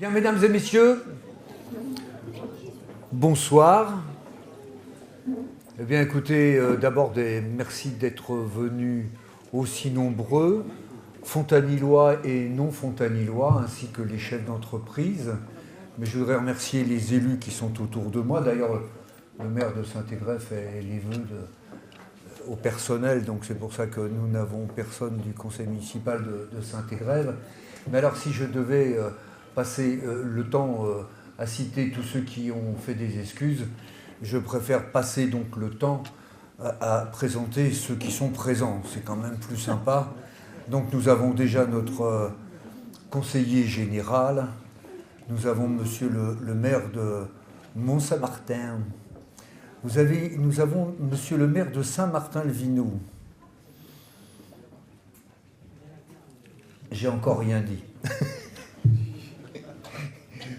Bien, mesdames et messieurs, bonsoir. Eh bien, écoutez, d'abord, merci d'être venus aussi nombreux, fontanillois et non fontanillois, ainsi que les chefs d'entreprise. Mais je voudrais remercier les élus qui sont autour de moi. D'ailleurs, le maire de Saint-Égrève fait les vœux au personnel, donc c'est pour ça que nous n'avons personne du conseil municipal de Saint-Égrève. Mais alors, si je devais passer le temps à citer tous ceux qui ont fait des excuses, je préfère passer donc le temps à présenter ceux qui sont présents. C'est quand même plus sympa. Donc nous avons déjà notre conseiller général, nous avons monsieur le maire de Mont-Saint-Martin, nous avons monsieur le maire de Saint-Martin-le-Vinoux. J'ai encore rien dit.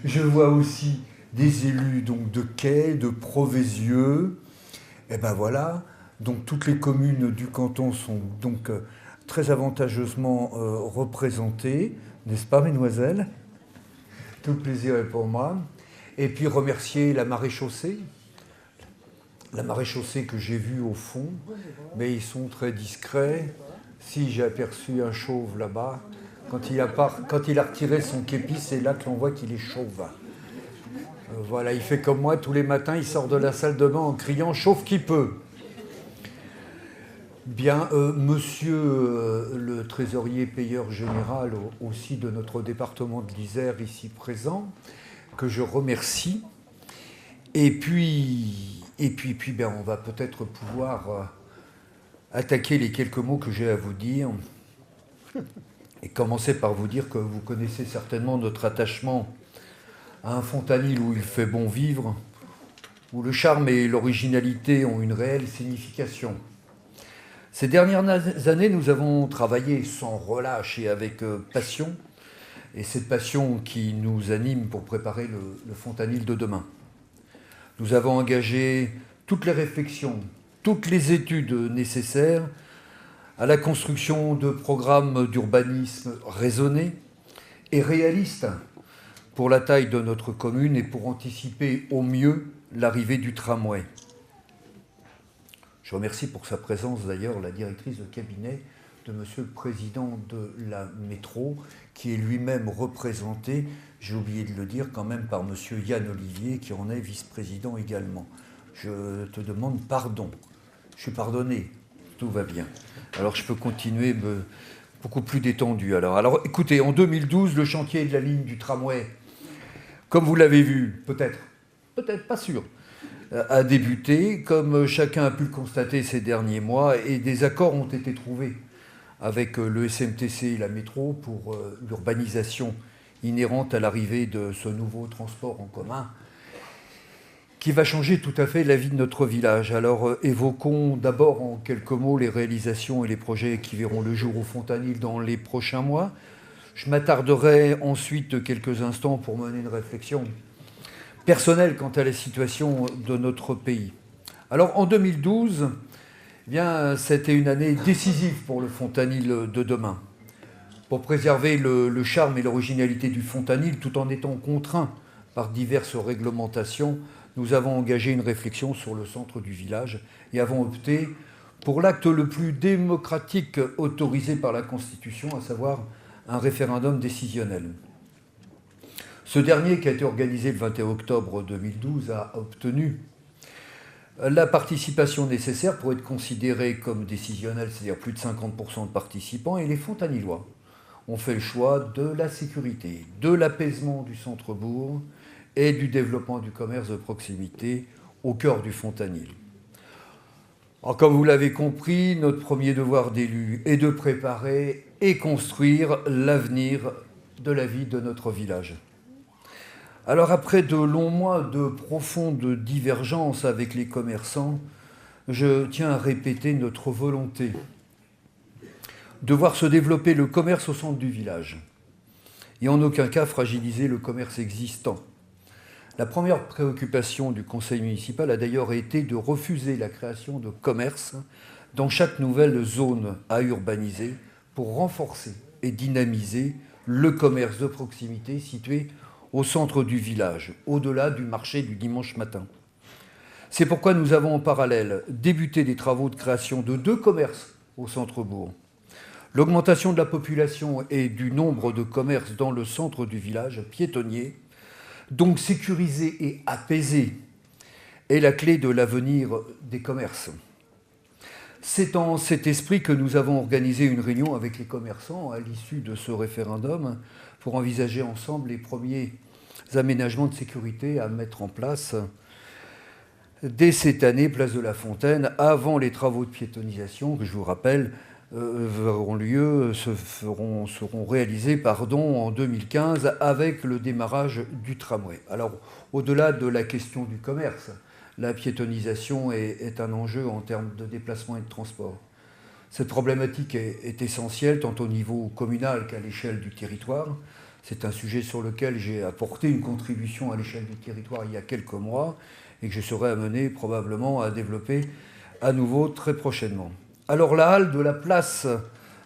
Je vois aussi des élus donc, de Quai, de Proveysieux. Et ben voilà, donc toutes les communes du canton sont donc très avantageusement représentées, n'est-ce pas, mesdemoiselles? Tout le plaisir est pour moi. Et puis remercier la maréchaussée. La maréchaussée que j'ai vue au fond, mais ils sont très discrets. Si j'ai aperçu un chauve là-bas, quand il a retiré son képi, c'est là que l'on voit qu'il est chauve. Voilà, il fait comme moi, tous les matins, il sort de la salle de bain en criant « chauve qui peut ». Bien, monsieur le trésorier payeur général aussi de notre département de l'Isère, ici présent, que je remercie. Et puis ben, on va peut-être pouvoir attaquer les quelques mots que j'ai à vous dire. Et commencer par vous dire que vous connaissez certainement notre attachement à un fontanil où il fait bon vivre, où le charme et l'originalité ont une réelle signification. Ces dernières années, nous avons travaillé sans relâche et avec passion, et cette passion qui nous anime pour préparer le fontanil de demain. Nous avons engagé toutes les réflexions, toutes les études nécessaires à la construction de programmes d'urbanisme raisonnés et réalistes pour la taille de notre commune et pour anticiper au mieux l'arrivée du tramway. Je remercie pour sa présence d'ailleurs la directrice de cabinet de monsieur le président de la métro, qui est lui-même représenté, j'ai oublié de le dire quand même, par monsieur Yann Olivier, qui en est vice-président également. Je te demande pardon. Je suis pardonné. Tout va bien. Alors je peux continuer beaucoup plus détendu. Alors écoutez, en 2012, le chantier de la ligne du tramway, comme vous l'avez vu, peut-être pas sûr, a débuté, comme chacun a pu le constater ces derniers mois, et des accords ont été trouvés avec le SMTC et la métro pour l'urbanisation inhérente à l'arrivée de ce nouveau transport en commun qui va changer tout à fait la vie de notre village. Alors évoquons d'abord en quelques mots les réalisations et les projets qui verront le jour au Fontanil dans les prochains mois. Je m'attarderai ensuite quelques instants pour mener une réflexion personnelle quant à la situation de notre pays. Alors en 2012, eh bien, c'était une année décisive pour le Fontanil de demain. Pour préserver le charme et l'originalité du Fontanil tout en étant contraints par diverses réglementations, nous avons engagé une réflexion sur le centre du village et avons opté pour l'acte le plus démocratique autorisé par la Constitution, à savoir un référendum décisionnel. Ce dernier, qui a été organisé le 21 octobre 2012, a obtenu la participation nécessaire pour être considéré comme décisionnel, c'est-à-dire plus de 50% de participants, et les fontanillois ont fait le choix de la sécurité, de l'apaisement du centre-bourg et du développement du commerce de proximité au cœur du Fontanil. Alors, comme vous l'avez compris, notre premier devoir d'élu est de préparer et construire l'avenir de la vie de notre village. Alors, après de longs mois de profondes divergences avec les commerçants, je tiens à répéter notre volonté de voir se développer le commerce au centre du village et en aucun cas fragiliser le commerce existant. La première préoccupation du conseil municipal a d'ailleurs été de refuser la création de commerces dans chaque nouvelle zone à urbaniser pour renforcer et dynamiser le commerce de proximité situé au centre du village, au-delà du marché du dimanche matin. C'est pourquoi nous avons en parallèle débuté des travaux de création de 2 commerces au centre-bourg. L'augmentation de la population et du nombre de commerces dans le centre du village piétonnier, donc sécurisé et apaisé, est la clé de l'avenir des commerces. C'est en cet esprit que nous avons organisé une réunion avec les commerçants à l'issue de ce référendum pour envisager ensemble les premiers aménagements de sécurité à mettre en place dès cette année, place de la Fontaine, avant les travaux de piétonnisation, que je vous rappelle, seront réalisés en 2015 avec le démarrage du tramway. Alors, au-delà de la question du commerce, la piétonnisation est un enjeu en termes de déplacement et de transport. Cette problématique est essentielle tant au niveau communal qu'à l'échelle du territoire. C'est un sujet sur lequel j'ai apporté une contribution à l'échelle du territoire il y a quelques mois et que je serai amené probablement à développer à nouveau très prochainement. Alors la halle de la place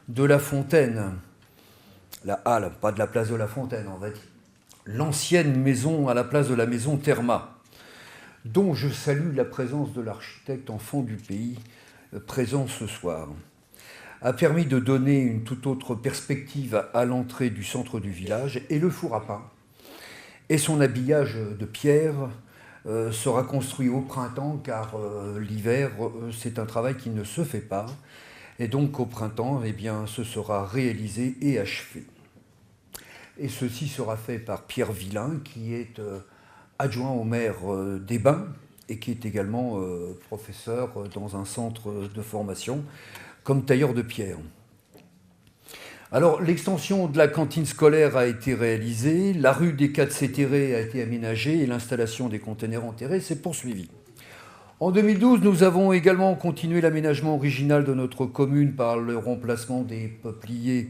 de la Fontaine, la halle, pas de la place de la Fontaine, on va dire, l'ancienne maison à la place de la maison Therma, dont je salue la présence de l'architecte enfant du pays présent ce soir, a permis de donner une toute autre perspective à l'entrée du centre du village, et le four à pain et son habillage de pierre sera construit au printemps, car l'hiver, c'est un travail qui ne se fait pas, et donc au printemps, eh bien, ce sera réalisé et achevé. Et ceci sera fait par Pierre Villain, qui est adjoint au maire des Bains et qui est également professeur dans un centre de formation comme tailleur de pierre. Alors, l'extension de la cantine scolaire a été réalisée, la rue des 4 Cétérés a été aménagée et l'installation des containers enterrés s'est poursuivie. En 2012, nous avons également continué l'aménagement original de notre commune par le remplacement des peupliers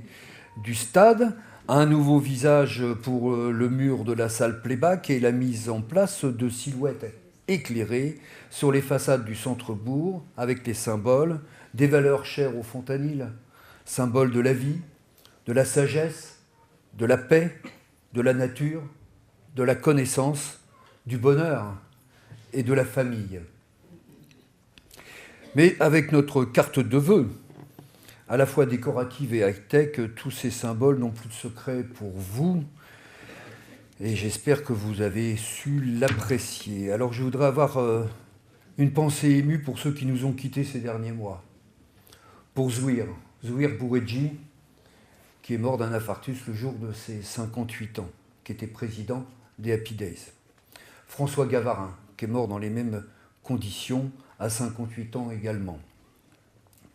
du stade, un nouveau visage pour le mur de la salle playback et la mise en place de silhouettes éclairées sur les façades du centre-bourg avec les symboles, des valeurs chères aux Fontaniles, symboles de la vie, de la sagesse, de la paix, de la nature, de la connaissance, du bonheur et de la famille. Mais avec notre carte de vœux, à la fois décorative et high-tech, tous ces symboles n'ont plus de secret pour vous. Et j'espère que vous avez su l'apprécier. Alors je voudrais avoir une pensée émue pour ceux qui nous ont quittés ces derniers mois. Pour Zouir Bouredji, qui est mort d'un infarctus le jour de ses 58 ans, qui était président des Happy Days. François Gavarin, qui est mort dans les mêmes conditions, à 58 ans également,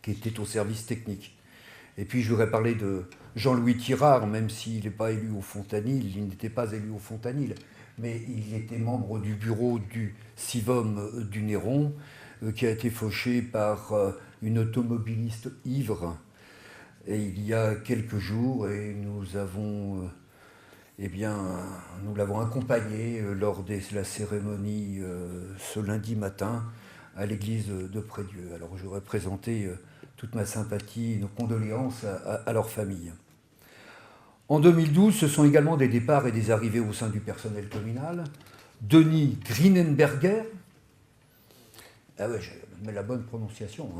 qui était au service technique. Et puis je voudrais parler de Jean-Louis Tirard, même s'il n'est pas élu au Fontanil, il n'était pas élu au Fontanil, mais il était membre du bureau du Civom du Néron, qui a été fauché par une automobiliste ivre, et il y a quelques jours, et nous l'avons accompagné lors de la cérémonie ce lundi matin à l'église de Prédieu. Alors je voudrais présenter toute ma sympathie, nos condoléances à leur famille. En 2012, ce sont également des départs et des arrivées au sein du personnel communal. Denis Grinenberger, ah ouais, je mets la bonne prononciation,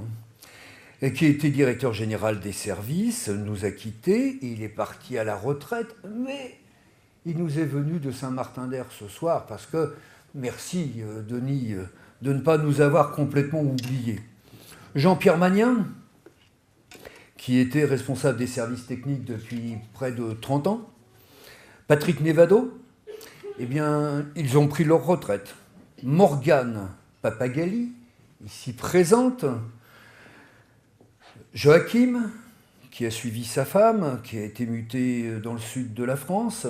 et qui était directeur général des services, nous a quittés, il est parti à la retraite, mais il nous est venu de Saint-Martin-d'Hers ce soir, parce que, merci Denis, de ne pas nous avoir complètement oubliés. Jean-Pierre Magnin, qui était responsable des services techniques depuis près de 30 ans. Patrick Nevado, eh bien, ils ont pris leur retraite. Morgane Papagali, ici présente. Joachim, qui a suivi sa femme, qui a été muté dans le sud de la France.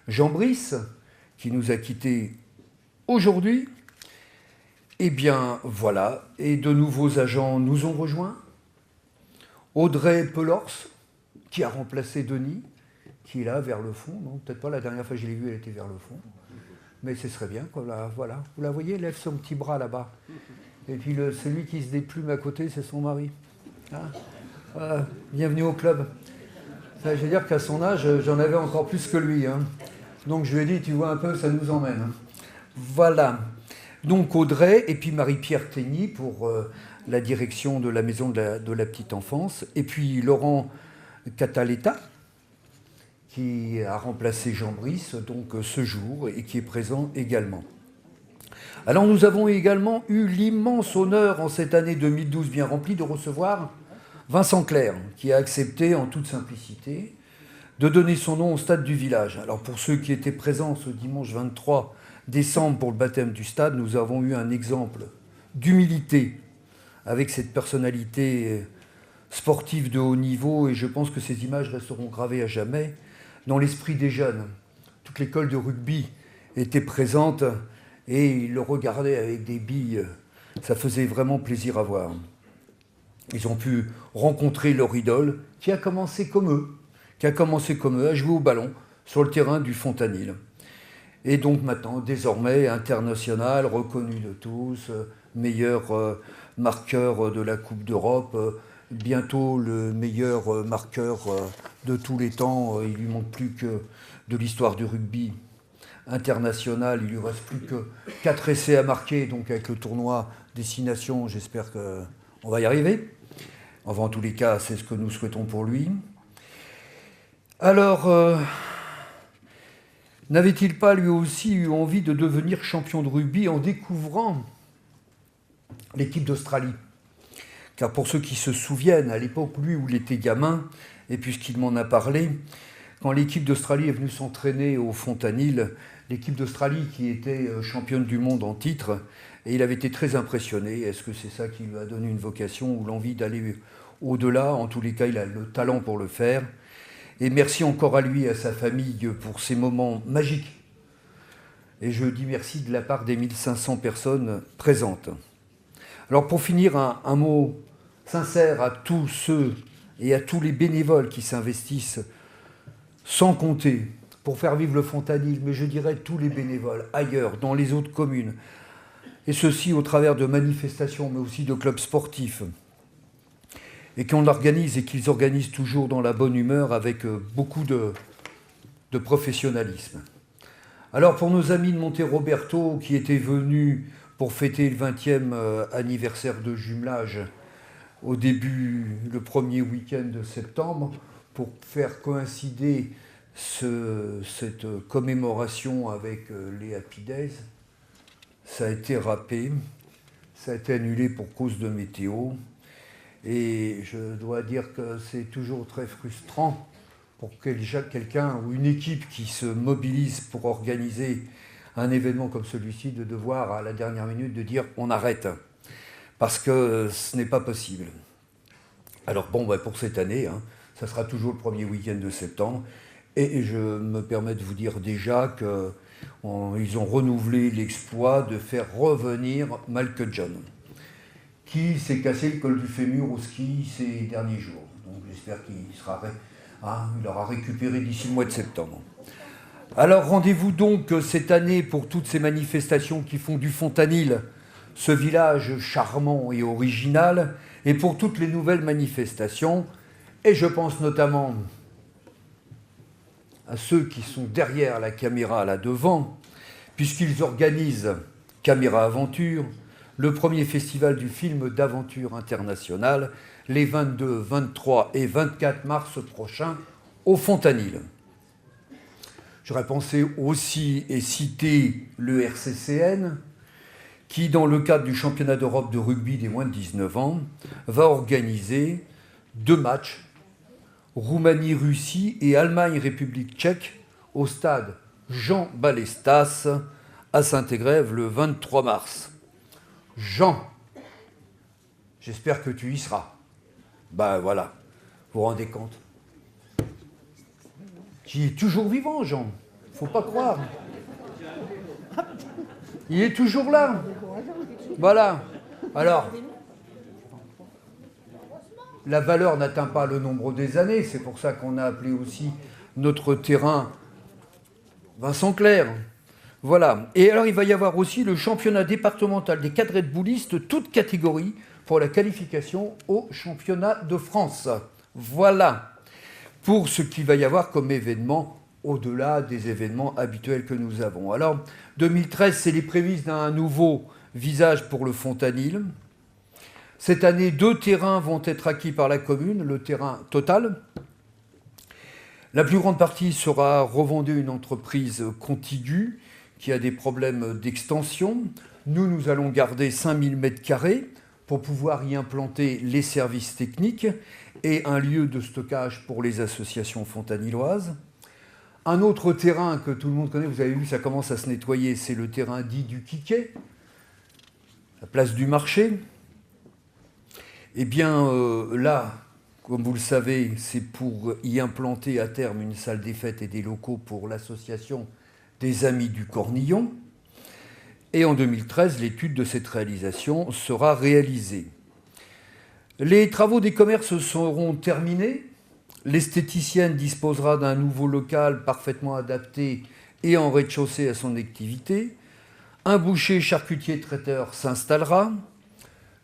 Jean Brice, qui nous a quittés aujourd'hui. Eh bien, voilà, et de nouveaux agents nous ont rejoints. Audrey Pelors, qui a remplacé Denis, qui est là, vers le fond. Non, peut-être pas, la dernière fois que je l'ai vue, elle était vers le fond. Mais ce serait bien, voilà. Vous la voyez, elle lève son petit bras là-bas. Et puis celui qui se déplume à côté, c'est son mari. Bienvenue au club. Ça, je veux dire qu'à son âge, j'en avais encore plus que lui. Donc je lui ai dit, tu vois un peu, ça nous emmène. Voilà. Donc Audrey et puis Marie-Pierre Tegny pour la direction de la maison de la petite enfance. Et puis Laurent Cataletta, qui a remplacé Jean Brice donc, ce jour et qui est présent également. Alors nous avons également eu l'immense honneur en cette année 2012 bien remplie de recevoir Vincent Clerc, qui a accepté en toute simplicité de donner son nom au stade du village. Alors pour ceux qui étaient présents ce dimanche 23 décembre pour le baptême du stade, nous avons eu un exemple d'humilité avec cette personnalité sportive de haut niveau et je pense que ces images resteront gravées à jamais dans l'esprit des jeunes. Toute l'école de rugby était présente et ils le regardaient avec des billes. Ça faisait vraiment plaisir à voir. Ils ont pu rencontrer leur idole qui a commencé comme eux, à jouer au ballon sur le terrain du Fontanil. Et donc maintenant, désormais, international, reconnu de tous, meilleur marqueur de la Coupe d'Europe, bientôt le meilleur marqueur de tous les temps. Il ne lui manque plus que de l'histoire du rugby international. Il ne lui reste plus que 4 essais à marquer, donc avec le tournoi Destination, j'espère qu'on va y arriver. Enfin, en tous les cas, c'est ce que nous souhaitons pour lui. Alors, n'avait-il pas lui aussi eu envie de devenir champion de rugby en découvrant l'équipe d'Australie? Car pour ceux qui se souviennent, à l'époque, lui où il était gamin, et puisqu'il m'en a parlé, quand l'équipe d'Australie est venue s'entraîner au Fontanil, l'équipe d'Australie qui était championne du monde en titre, et il avait été très impressionné. Est-ce que c'est ça qui lui a donné une vocation ou l'envie d'aller au-delà? En tous les cas, il a le talent pour le faire. Et merci encore à lui et à sa famille pour ces moments magiques. Et je dis merci de la part des 1500 personnes présentes. Alors pour finir, un mot sincère à tous ceux et à tous les bénévoles qui s'investissent sans compter pour faire vivre le Fontanil, mais je dirais tous les bénévoles ailleurs, dans les autres communes, et ceci au travers de manifestations, mais aussi de clubs sportifs, et qu'on organise et qu'ils organisent toujours dans la bonne humeur avec beaucoup de professionnalisme. Alors pour nos amis de Monteroberto qui étaient venus pour fêter le 20e anniversaire de jumelage au début, le premier week-end de septembre, pour faire coïncider cette commémoration avec les Happy Days, ça a été râpé, ça a été annulé pour cause de météo. Et je dois dire que c'est toujours très frustrant pour quelqu'un ou une équipe qui se mobilise pour organiser un événement comme celui-ci de devoir à la dernière minute de dire on arrête parce que ce n'est pas possible. Alors bon, pour cette année, ça sera toujours le premier week-end de septembre et je me permets de vous dire déjà qu'ils ont renouvelé l'exploit de faire revenir Malcolm John, qui s'est cassé le col du fémur au ski ces derniers jours. Donc j'espère qu'il aura récupéré d'ici le mois de septembre. Alors rendez-vous donc cette année pour toutes ces manifestations qui font du Fontanil ce village charmant et original, et pour toutes les nouvelles manifestations, et je pense notamment à ceux qui sont derrière la caméra là devant, puisqu'ils organisent Caméra Aventure, le premier festival du film d'aventure international, les 22, 23 et 24 mars prochains au Fontanil. J'aurais pensé aussi et citer le RCCN, qui, dans le cadre du championnat d'Europe de rugby des moins de 19 ans, va organiser 2 matchs, Roumanie-Russie et Allemagne-République tchèque, au stade Jean Balestas à Saint-Égrève le 23 mars. Jean, j'espère que tu y seras. Voilà, vous vous rendez compte. Il est toujours vivant, Jean. Faut pas croire. Il est toujours là. Voilà. Alors, la valeur n'atteint pas le nombre des années. C'est pour ça qu'on a appelé aussi notre terrain Vincent Clerc. Voilà. Et alors, il va y avoir aussi le championnat départemental des cadets de boulistes, toutes catégories, pour la qualification au championnat de France. Voilà pour ce qu'il va y avoir comme événement au-delà des événements habituels que nous avons. Alors, 2013, c'est les prémices d'un nouveau visage pour le Fontanil. Cette année, 2 terrains vont être acquis par la commune, le terrain total. La plus grande partie sera revendue à une entreprise contiguë qui a des problèmes d'extension. Nous allons garder 5000 m² pour pouvoir y implanter les services techniques et un lieu de stockage pour les associations fontanilloises. Un autre terrain que tout le monde connaît, vous avez vu, ça commence à se nettoyer, c'est le terrain dit du Quiquet, la place du marché. Eh bien, là, comme vous le savez, c'est pour y implanter à terme une salle des fêtes et des locaux pour l'association des Amis du Cornillon. Et en 2013, l'étude de cette réalisation sera réalisée. Les travaux des commerces seront terminés. L'esthéticienne disposera d'un nouveau local parfaitement adapté et en rez-de-chaussée à son activité. Un boucher charcutier traiteur s'installera.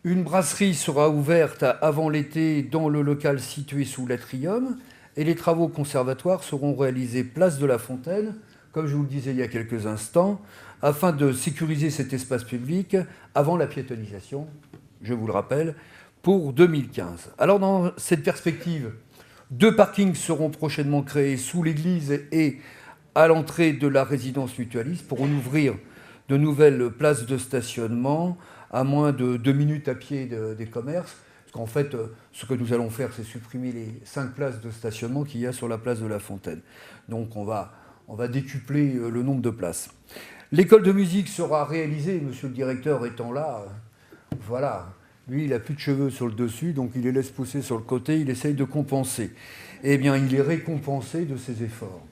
Une brasserie sera ouverte avant l'été dans le local situé sous l'atrium. Et les travaux conservatoires seront réalisés place de la Fontaine, comme je vous le disais il y a quelques instants, afin de sécuriser cet espace public avant la piétonisation, je vous le rappelle, pour 2015. Alors dans cette perspective, 2 parkings seront prochainement créés sous l'église et à l'entrée de la résidence mutualiste pour en ouvrir de nouvelles places de stationnement à moins de 2 minutes à pied des commerces. Parce qu'en fait, ce que nous allons faire, c'est supprimer les 5 places de stationnement qu'il y a sur la place de la Fontaine. Donc on va décupler le nombre de places. L'école de musique sera réalisée, monsieur le directeur étant là, voilà. Lui, il n'a plus de cheveux sur le dessus, donc il les laisse pousser sur le côté, il essaye de compenser. Eh bien, il est récompensé de ses efforts.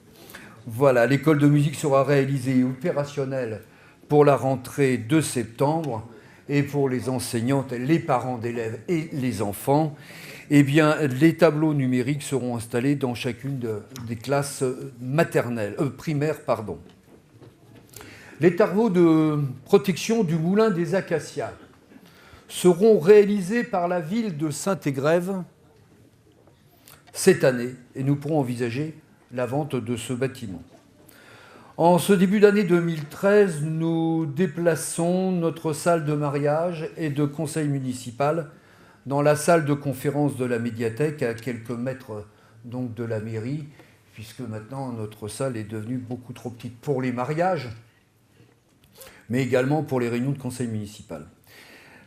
Voilà, l'école de musique sera réalisée et opérationnelle pour la rentrée de septembre, et pour les enseignantes, les parents d'élèves et les enfants, eh bien, les tableaux numériques seront installés dans chacune des classes primaires. Les travaux de protection du moulin des Acacias seront réalisés par la ville de Saint-Égrève cette année, et nous pourrons envisager la vente de ce bâtiment. En ce début d'année 2013, nous déplaçons notre salle de mariage et de conseil municipal dans la salle de conférence de la médiathèque, à quelques mètres donc de la mairie, puisque maintenant notre salle est devenue beaucoup trop petite pour les mariages, mais également pour les réunions de conseil municipal.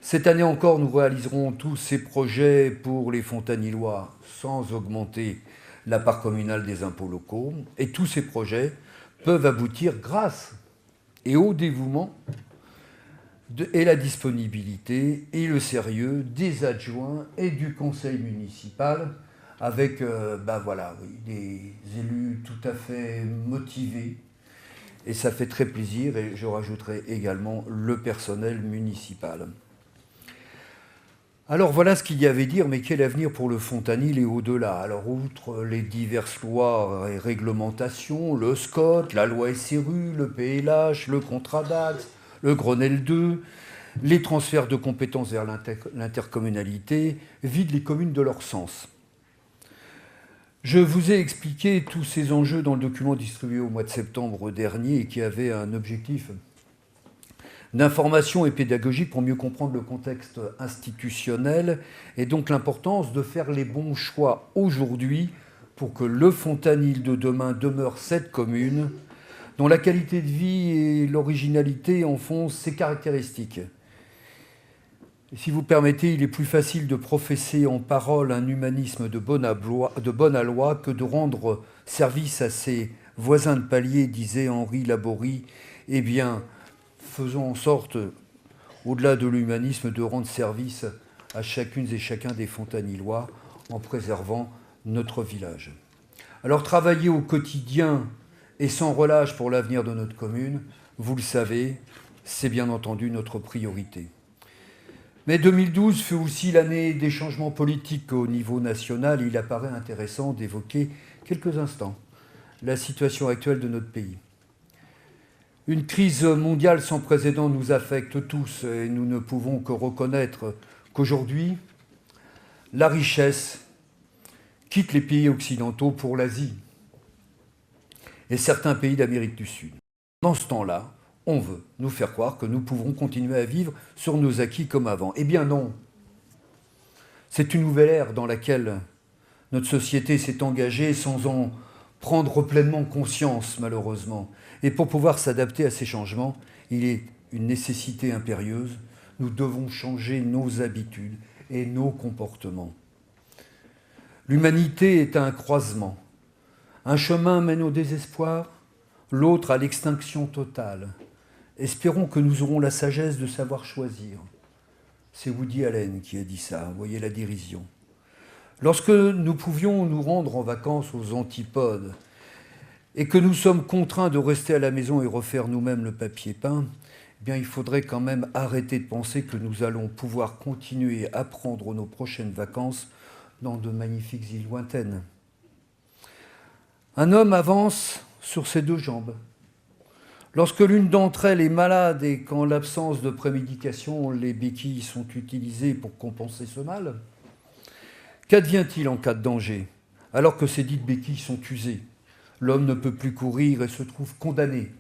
Cette année encore, nous réaliserons tous ces projets pour les Fontanillois sans augmenter la part communale des impôts locaux, et tous ces projets peuvent aboutir grâce et au dévouement et la disponibilité et le sérieux des adjoints et du conseil municipal avec des élus tout à fait motivés. Et ça fait très plaisir, et je rajouterai également le personnel municipal. Alors voilà ce qu'il y avait à dire, mais quel avenir pour le Fontanil et au-delà? Alors outre les diverses lois et réglementations, le SCOT, la loi SRU, le PLH, le contrat d'Axe, le Grenelle 2, les transferts de compétences vers l'intercommunalité vident les communes de leur sens. Je vous ai expliqué tous ces enjeux dans le document distribué au mois de septembre dernier et qui avait un objectif d'information et pédagogique pour mieux comprendre le contexte institutionnel et donc l'importance de faire les bons choix aujourd'hui pour que le Fontanil de demain demeure cette commune dont la qualité de vie et l'originalité en font ses caractéristiques. Et si vous permettez, il est plus facile de professer en parole un humanisme de bonne aloi que de rendre service à ses voisins de palier, disait Henri Laborie. Eh bien, faisons en sorte, au-delà de l'humanisme, de rendre service à chacune et chacun des Fontanillois en préservant notre village. Alors, travailler au quotidien et sans relâche pour l'avenir de notre commune, vous le savez, c'est bien entendu notre priorité. Mais 2012 fut aussi l'année des changements politiques au niveau national. Il apparaît intéressant d'évoquer quelques instants la situation actuelle de notre pays. Une crise mondiale sans précédent nous affecte tous et nous ne pouvons que reconnaître qu'aujourd'hui, la richesse quitte les pays occidentaux pour l'Asie. et certains pays d'Amérique du Sud. Dans ce temps-là, on veut nous faire croire que nous pouvons continuer à vivre sur nos acquis comme avant. Eh bien non. C'est une nouvelle ère dans laquelle notre société s'est engagée sans en prendre pleinement conscience, malheureusement. Et pour pouvoir s'adapter à ces changements, il est une nécessité impérieuse. Nous devons changer nos habitudes et nos comportements. L'humanité est à un croisement. Un chemin mène au désespoir, l'autre à l'extinction totale. Espérons que nous aurons la sagesse de savoir choisir. C'est Woody Allen qui a dit ça, vous voyez la dérision. Lorsque nous pouvions nous rendre en vacances aux antipodes et que nous sommes contraints de rester à la maison et refaire nous-mêmes le papier peint, eh bien, il faudrait quand même arrêter de penser que nous allons pouvoir continuer à prendre nos prochaines vacances dans de magnifiques îles lointaines. Un homme avance sur ses deux jambes. Lorsque l'une d'entre elles est malade et qu'en l'absence de prémédication, les béquilles sont utilisées pour compenser ce mal, qu'advient-il en cas de danger, alors que ces dites béquilles sont usées? L'homme ne peut plus courir et se trouve condamné.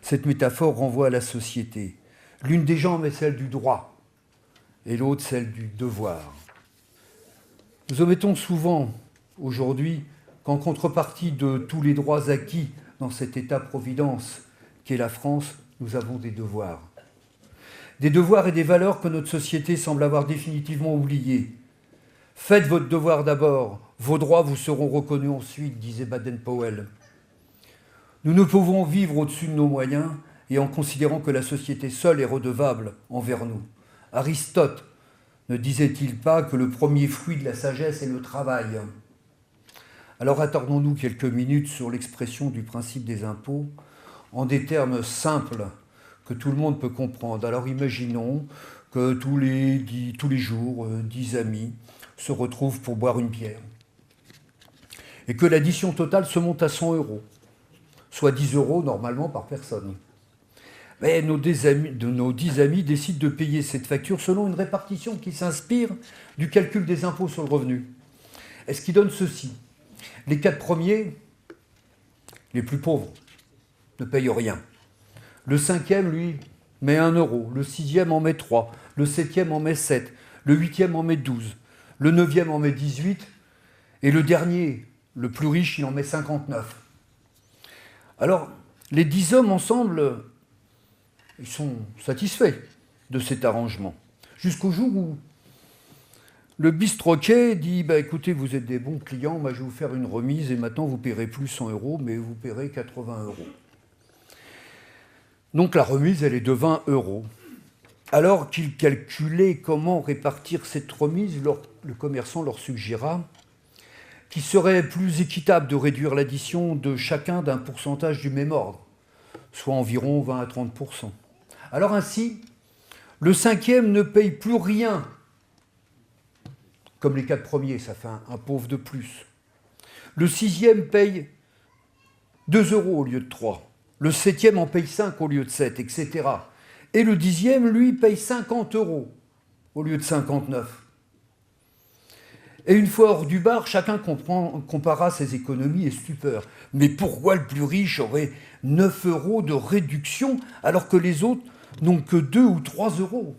Cette métaphore renvoie à la société. L'une des jambes est celle du droit et l'autre celle du devoir. Nous omettons souvent aujourd'hui qu'en contrepartie de tous les droits acquis dans cet État-providence qu'est la France, nous avons des devoirs. Des devoirs et des valeurs que notre société semble avoir définitivement oubliés. Faites votre devoir d'abord, vos droits vous seront reconnus ensuite, disait Baden-Powell. Nous ne pouvons vivre au-dessus de nos moyens et en considérant que la société seule est redevable envers nous. Aristote ne disait-il pas que le premier fruit de la sagesse est le travail? Alors attardons-nous quelques minutes sur l'expression du principe des impôts en des termes simples que tout le monde peut comprendre. Alors imaginons que tous les jours, 10 amis se retrouvent pour boire une bière et que l'addition totale se monte à 100 €, soit 10 € normalement par personne. Mais nos 10 amis décident de payer cette facture selon une répartition qui s'inspire du calcul des impôts sur le revenu. Et ce qui donne ceci. Les 4 premiers, les plus pauvres, ne payent rien. Le 5e, lui, met 1 €. Le 6e en met 3. Le 7e en met 7. Le 8e en met 12. Le 9e en met 18. Et le dernier, le plus riche, il en met 59. Alors, les 10 hommes ensemble, ils sont satisfaits de cet arrangement. Jusqu'au jour où le bistroquet dit « Écoutez, vous êtes des bons clients, moi je vais vous faire une remise et maintenant vous ne paierez plus 100 €, mais vous paierez 80 €. » Donc la remise, elle est de 20 €. Alors qu'ils calculaient comment répartir cette remise, le commerçant leur suggéra qu'il serait plus équitable de réduire l'addition de chacun d'un pourcentage du même ordre, soit environ 20 à 30%. Alors ainsi, le 5e ne paye plus rien, comme les 4 premiers, ça fait un pauvre de plus. Le 6e paye 2 € au lieu de 3. Le 7e en paye 5 au lieu de 7, etc. Et le 10e, lui, paye 50 € au lieu de 59. Et une fois hors du bar, chacun compara ses économies et stupeur. Mais pourquoi le plus riche aurait 9 € de réduction alors que les autres n'ont que 2 ou 3 €?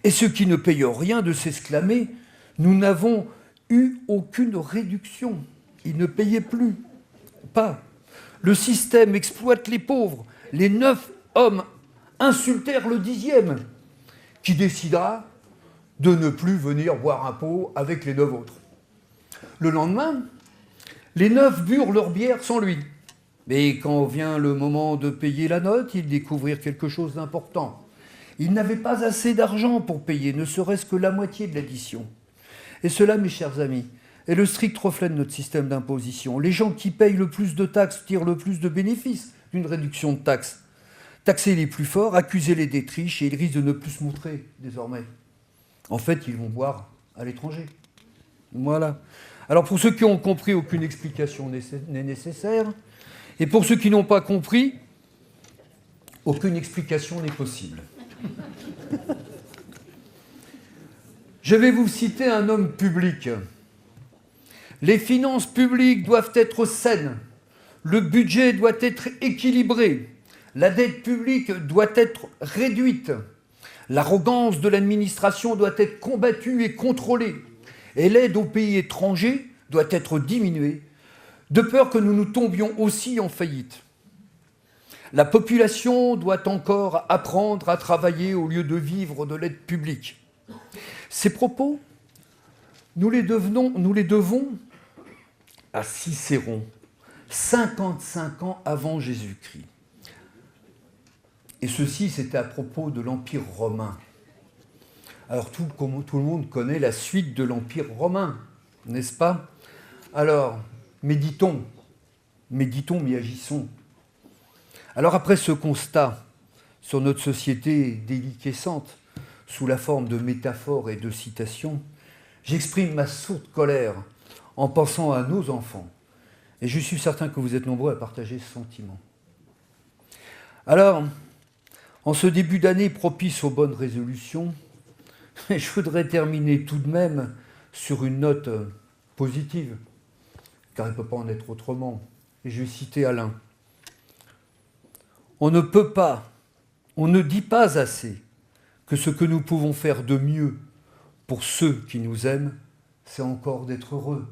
Et ceux qui ne payent rien de s'exclamer « Nous n'avons eu aucune réduction. » Ils ne payaient plus. Pas. Le système exploite les pauvres. Les 9 hommes insultèrent le 10e, qui décidera de ne plus venir boire un pot avec les 9 autres. Le lendemain, les 9 burent leur bière sans lui. Mais quand vient le moment de payer la note, ils découvrirent quelque chose d'important. Ils n'avaient pas assez d'argent pour payer, ne serait-ce que la moitié de l'addition. Et cela, mes chers amis, est le strict reflet de notre système d'imposition. Les gens qui payent le plus de taxes tirent le plus de bénéfices d'une réduction de taxes. Taxer les plus forts, accuser les détriches, et ils risquent de ne plus se montrer désormais. En fait, ils vont boire à l'étranger. Voilà. Alors pour ceux qui ont compris, aucune explication n'est nécessaire. Et pour ceux qui n'ont pas compris, aucune explication n'est possible. Je vais vous citer un homme public. Les finances publiques doivent être saines. Le budget doit être équilibré. La dette publique doit être réduite. L'arrogance de l'administration doit être combattue et contrôlée. Et l'aide aux pays étrangers doit être diminuée, de peur que nous nous tombions aussi en faillite. La population doit encore apprendre à travailler au lieu de vivre de l'aide publique. Ces propos, nous les devons à Cicéron, 55 ans avant Jésus-Christ. Et ceci, c'était à propos de l'Empire romain. Alors tout le monde connaît la suite de l'Empire romain, n'est-ce pas? Alors, méditons, mais agissons. Alors après ce constat sur notre société déliquescente, sous la forme de métaphores et de citations, j'exprime ma sourde colère en pensant à nos enfants. Et je suis certain que vous êtes nombreux à partager ce sentiment. Alors, en ce début d'année propice aux bonnes résolutions, je voudrais terminer tout de même sur une note positive, car il ne peut pas en être autrement. Et je vais citer Alain. On ne peut pas, on ne dit pas assez que ce que nous pouvons faire de mieux pour ceux qui nous aiment, c'est encore d'être heureux.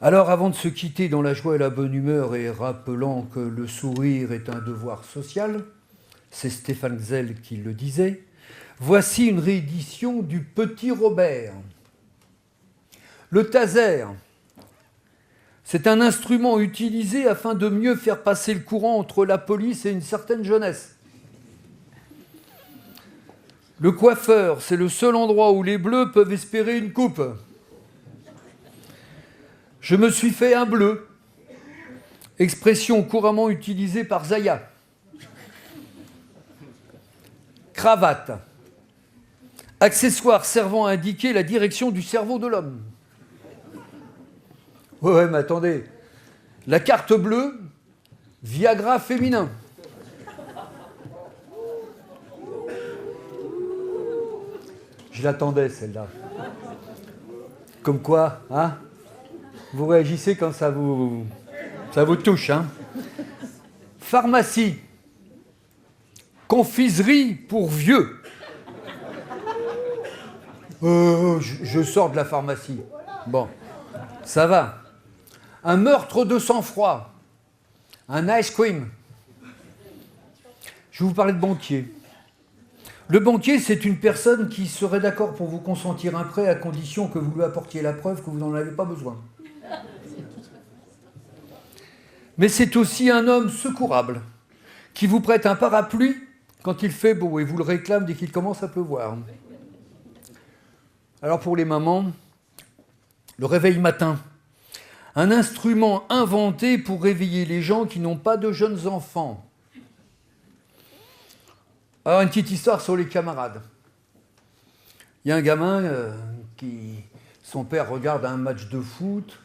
Alors, avant de se quitter dans la joie et la bonne humeur et rappelant que le sourire est un devoir social, c'est Stéphane Zell qui le disait, voici une réédition du Petit Robert. Le taser, c'est un instrument utilisé afin de mieux faire passer le courant entre la police et une certaine jeunesse. Le coiffeur, c'est le seul endroit où les bleus peuvent espérer une coupe. Je me suis fait un bleu, expression couramment utilisée par Zaya. Cravate, accessoire servant à indiquer la direction du cerveau de l'homme. Ouais, mais attendez, la carte bleue, Viagra féminin. Je l'attendais, celle-là. Comme quoi, hein? Vous réagissez quand ça vous touche, hein? Pharmacie. Confiserie pour vieux. Je sors de la pharmacie. Bon, ça va. Un meurtre de sang-froid. Un ice cream. Je vais vous parler de banquier. Le banquier, c'est une personne qui serait d'accord pour vous consentir un prêt à condition que vous lui apportiez la preuve que vous n'en avez pas besoin. Mais c'est aussi un homme secourable qui vous prête un parapluie quand il fait beau et vous le réclame dès qu'il commence à pleuvoir. Alors pour les mamans, le réveil matin, un instrument inventé pour réveiller les gens qui n'ont pas de jeunes enfants. Alors une petite histoire sur les camarades. Il y a un gamin son père regarde un match de foot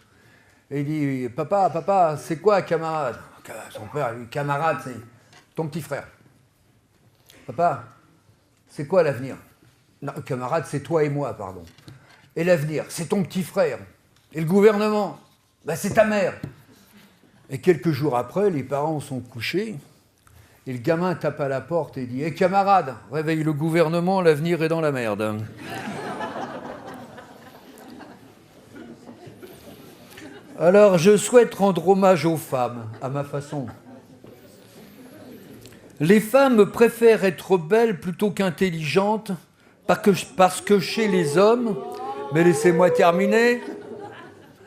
et il dit « Papa, c'est quoi camarade ?» Son père lui dit « Camarade, c'est ton petit frère. » « Papa, c'est quoi l'avenir ?»« Non, camarade, c'est toi et moi, pardon. »« Et l'avenir, c'est ton petit frère. Et le gouvernement, c'est ta mère. » Et quelques jours après, les parents sont couchés et le gamin tape à la porte et dit « Hé camarade, réveille le gouvernement, l'avenir est dans la merde. » Alors, je souhaite rendre hommage aux femmes, à ma façon. Les femmes préfèrent être belles plutôt qu'intelligentes, parce que chez les hommes, mais laissez-moi terminer,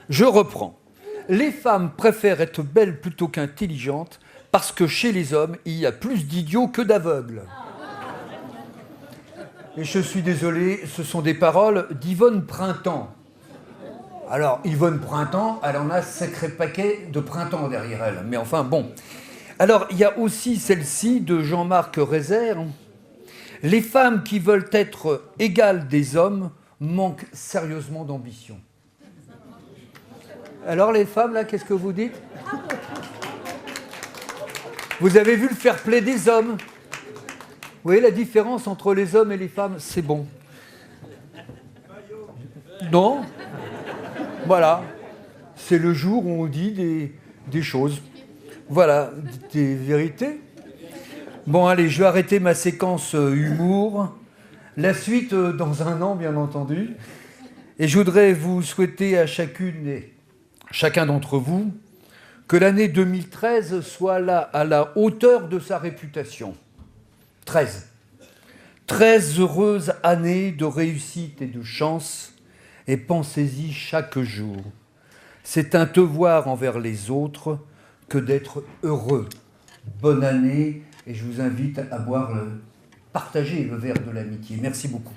je reprends. Les femmes préfèrent être belles plutôt qu'intelligentes, parce que chez les hommes, il y a plus d'idiots que d'aveugles. Et je suis désolé, ce sont des paroles d'Yvonne Printemps. Alors, Yvonne Printemps, elle en a sacré paquet de printemps derrière elle. Mais enfin, bon. Alors, il y a aussi celle-ci de Jean-Marc Rézère. Les femmes qui veulent être égales des hommes manquent sérieusement d'ambition. Alors, les femmes, là, qu'est-ce que vous dites? Vous avez vu le fair-play des hommes? Vous voyez la différence entre les hommes et les femmes? C'est bon. Non? Voilà. C'est le jour où on dit des choses. Voilà, des vérités. Bon, allez, je vais arrêter ma séquence humour. La suite dans un an, bien entendu. Et je voudrais vous souhaiter à chacune et chacun d'entre vous que l'année 2013 soit là à la hauteur de sa réputation. 13. 13 heureuses années de réussite et de chance, et pensez-y chaque jour. C'est un devoir envers les autres que d'être heureux. Bonne année, et je vous invite à partager le verre de l'amitié. Merci beaucoup.